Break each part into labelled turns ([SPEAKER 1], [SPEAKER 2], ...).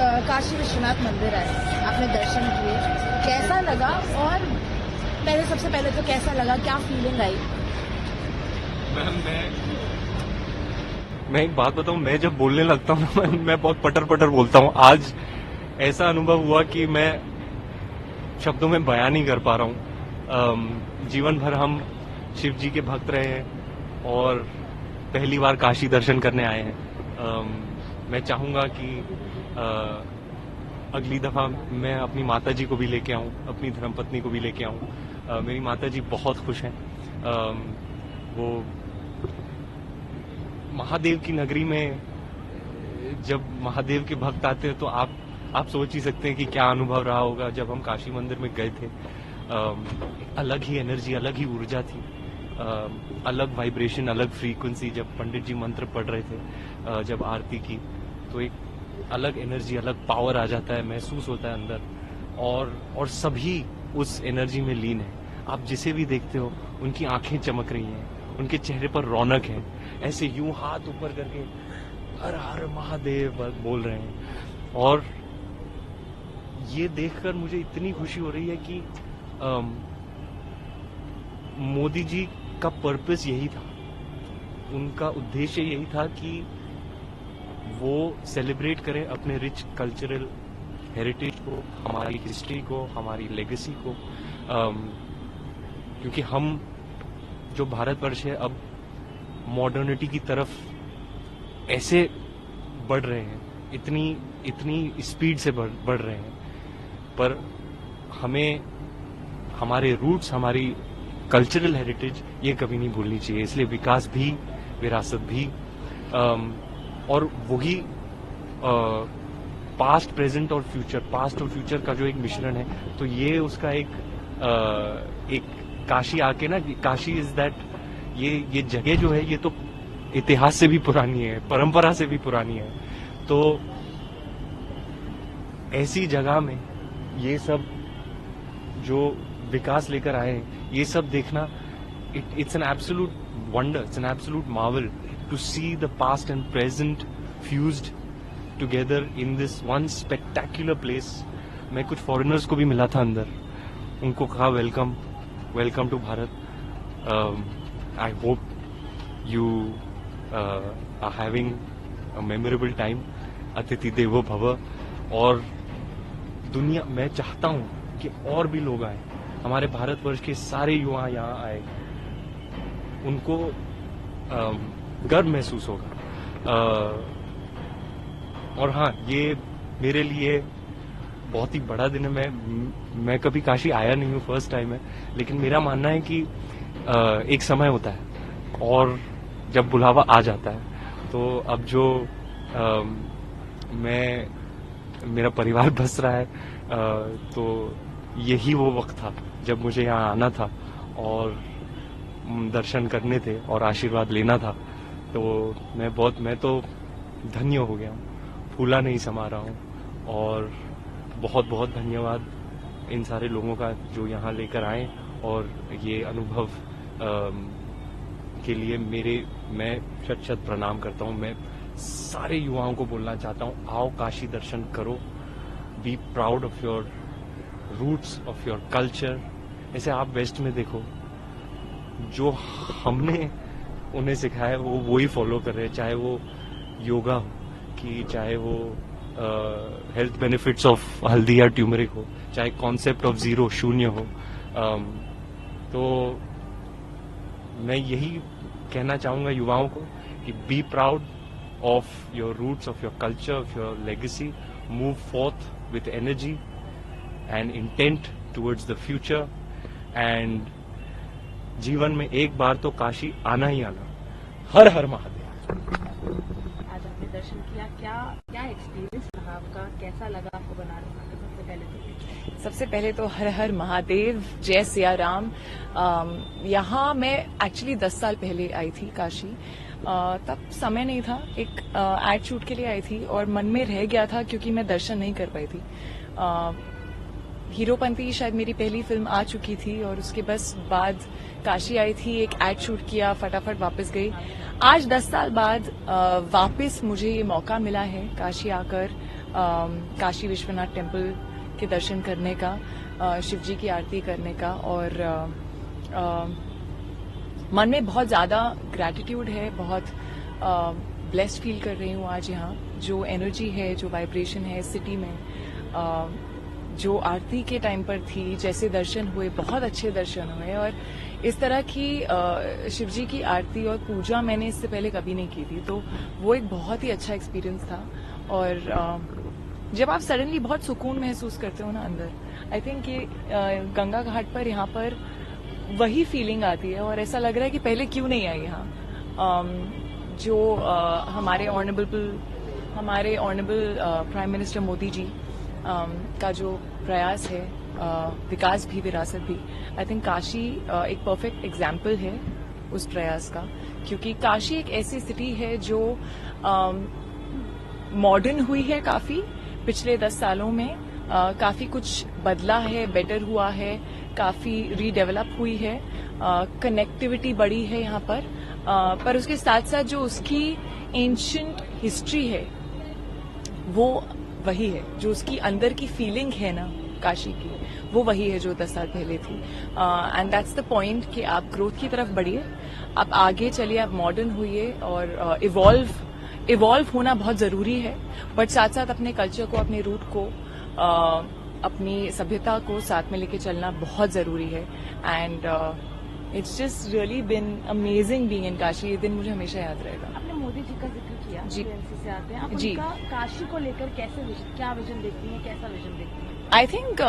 [SPEAKER 1] काशी विश्वनाथ मंदिर आए, आपने दर्शन किए, कैसा लगा? और सबसे पहले तो कैसा लगा, क्या फीलिंग आई?
[SPEAKER 2] मैम मैं एक बात बताऊं, मैं जब बोलने लगता हूँ ना मैं बहुत पटर पटर बोलता हूँ। आज ऐसा अनुभव हुआ कि मैं शब्दों में बयान नहीं कर पा रहा हूँ। जीवन भर हम शिव जी के भक्त रहे हैं और पहली बार काशी दर्शन करने आए हैं। मैं चाहूंगा कि अगली दफा मैं अपनी माता जी को भी लेके आऊं, अपनी धर्मपत्नी को भी लेके आऊं। मेरी माता जी बहुत खुश हैं। वो महादेव की नगरी में जब महादेव के भक्त आते हैं तो आप सोच ही सकते हैं कि क्या अनुभव रहा होगा जब हम काशी मंदिर में गए थे। अलग ही एनर्जी, अलग ही ऊर्जा थी, अलग वाइब्रेशन, अलग फ्रीक्वेंसी। जब पंडित जी मंत्र पढ़ रहे थे, जब आरती की, तो एक अलग एनर्जी, अलग पावर आ जाता है, महसूस होता है अंदर। और सभी उस एनर्जी में लीन है। आप जिसे भी देखते हो उनकी आंखें चमक रही हैं, उनके चेहरे पर रौनक है, ऐसे यूं हाथ ऊपर करके हर हर महादेव बोल रहे हैं। और ये देखकर मुझे इतनी खुशी हो रही है कि मोदी जी का पर्पस यही था, उनका उद्देश्य यही था कि वो सेलिब्रेट करें अपने रिच कल्चरल हेरिटेज को, हमारी हिस्ट्री को, हमारी लेगेसी को। क्योंकि हम जो भारतवर्ष है अब मॉडर्निटी की तरफ ऐसे बढ़ रहे हैं, इतनी स्पीड से बढ़ रहे हैं, पर हमें हमारे रूट्स, हमारी कल्चरल हेरिटेज ये कभी नहीं भूलनी चाहिए। इसलिए विकास भी, विरासत भी, और वही पास्ट, प्रेजेंट और फ्यूचर, पास्ट और फ्यूचर का जो एक मिश्रण है, तो ये उसका एक काशी आके ना, काशी इज दैट, ये जगह जो है ये तो इतिहास से भी पुरानी है, परंपरा से भी पुरानी है। तो ऐसी जगह में ये सब जो विकास लेकर आए हैं, ये सब देखना, it's an absolute wonder, it's an absolute marvel to see the past and present fused together in this one spectacular place. मैं कुछ फॉरेनर्स को भी मिला था अंदर, उनको कहा welcome to Bharat. I hope you are having a memorable time. अतिथि देवो भव। और दुनिया, मैं चाहता हूं कि और भी लोग आए, हमारे भारतवर्ष के सारे युवा यहाँ आए, उनको गर्व महसूस होगा। और हाँ, ये मेरे लिए बहुत ही बड़ा दिन है। मैं कभी काशी आया नहीं हूँ, फर्स्ट टाइम है, लेकिन मेरा मानना है कि एक समय होता है और जब बुलावा आ जाता है, तो अब जो मेरा परिवार बस रहा है, तो यही वो वक्त था जब मुझे यहाँ आना था और दर्शन करने थे और आशीर्वाद लेना था। तो मैं तो धन्य हो गया हूँ, फूला नहीं समा रहा हूँ। और बहुत बहुत धन्यवाद इन सारे लोगों का जो यहाँ लेकर आए, और ये अनुभव के लिए मैं शत प्रणाम करता हूँ। मैं सारे युवाओं को बोलना चाहता हूँ, आओ काशी दर्शन करो, be proud of your roots, of your culture. ऐसे आप वेस्ट में देखो, जो हमने उन्हें सिखाया है वो ही फॉलो कर रहे हैं, चाहे वो योगा हो, कि चाहे वो हेल्थ बेनिफिट्स ऑफ हल्दी या ट्यूमरिक हो, चाहे कॉन्सेप्ट ऑफ जीरो, शून्य हो। तो मैं यही कहना चाहूंगा युवाओं को कि be proud of your roots, of your culture, of your legacy, move forth with energy and intent towards the future. And जीवन में एक बार तो काशी आना ही आना। हर हर महादेव।
[SPEAKER 1] आज आपने दर्शन किया, क्या एक्सपीरियंस रहा आपका, कैसा लगा आपको बनारस आकर?
[SPEAKER 3] सबसे पहले तो हर हर महादेव, जय सिया राम। यहाँ मैं एक्चुअली 10 साल पहले आई थी काशी। तब समय नहीं था, एक एड शूट के लिए आई थी और मन में रह गया था क्योंकि मैं दर्शन नहीं कर पाई थी। हीरोपंती शायद मेरी पहली फिल्म आ चुकी थी और उसके बस बाद काशी आई थी, एक एड शूट किया, फटाफट वापस गई। आज 10 साल बाद वापस मुझे ये मौका मिला है काशी आकर काशी विश्वनाथ टेम्पल के दर्शन करने का, शिव जी की आरती करने का, और मन में बहुत ज़्यादा ग्रैटिट्यूड है, बहुत ब्लेस्ड फील कर रही हूँ आज यहाँ। जो एनर्जी है, जो वाइब्रेशन है सिटी में, जो आरती के टाइम पर थी, जैसे दर्शन हुए, बहुत अच्छे दर्शन हुए। और इस तरह की शिव जी की आरती और पूजा मैंने इससे पहले कभी नहीं की थी, तो वो एक बहुत ही अच्छा एक्सपीरियंस था। और जब आप सडनली बहुत सुकून महसूस करते हो ना अंदर, आई थिंक ये गंगा घाट पर यहाँ पर वही फीलिंग आती है, और ऐसा लग रहा है कि पहले क्यों नहीं आई यहाँ। जो हमारे honourable prime minister Modi ji का जो प्रयास है, विकास भी विरासत भी, आई थिंक काशी एक परफेक्ट एग्जाम्पल है उस प्रयास का। क्योंकि काशी एक ऐसी सिटी है जो मॉडर्न हुई है काफी पिछले 10 सालों में, काफी कुछ बदला है, बेटर हुआ है, काफी रीडेवलप हुई है, कनेक्टिविटी बढ़ी है यहाँ पर उसके साथ साथ जो उसकी एंशिएंट हिस्ट्री है वो वही है, जो उसकी अंदर की फीलिंग है ना काशी की, वो वही है जो 10 साल पहले थी। एंड दैट्स द पॉइंट कि आप ग्रोथ की तरफ बढ़िए, आप आगे चलिए, आप मॉडर्न हुइए, और इवॉल्व होना बहुत जरूरी है, बट साथ साथ अपने कल्चर को, अपने रूट को, अपनी सभ्यता को साथ में लेके चलना बहुत जरूरी है। And it's just really been amazing being in Kashi. ये दिन मुझे हमेशा याद रहेगा।
[SPEAKER 1] आपने मोदी जी का जिक्र किया,
[SPEAKER 3] जी।
[SPEAKER 1] एनसी से आते हैं आप,
[SPEAKER 3] जी।
[SPEAKER 1] उनका काशी को लेकर कैसे क्या विजन देखती हैं, कैसा विजन देखती हैं?
[SPEAKER 3] आई थिंक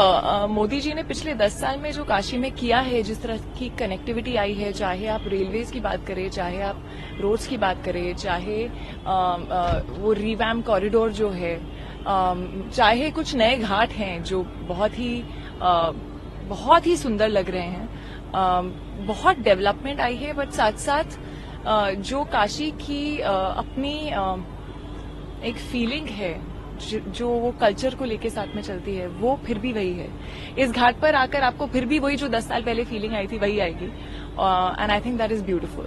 [SPEAKER 3] मोदी जी ने पिछले 10 साल में जो काशी में किया है, जिस तरह की कनेक्टिविटी आई है, चाहे आप रेलवेज की बात करें, चाहे आप रोड्स की बात करें, चाहे वो रिवैम्प कॉरिडोर जो है, चाहे कुछ नए घाट हैं जो बहुत ही सुंदर लग रहे हैं, बहुत डेवलपमेंट आई है, बट साथ साथ जो काशी की अपनी एक फीलिंग है, जो वो कल्चर को लेके साथ में चलती है, वो फिर भी वही है। इस घाट पर आकर आपको फिर भी वही जो 10 साल पहले फीलिंग आई थी वही आएगी, and I think that is beautiful.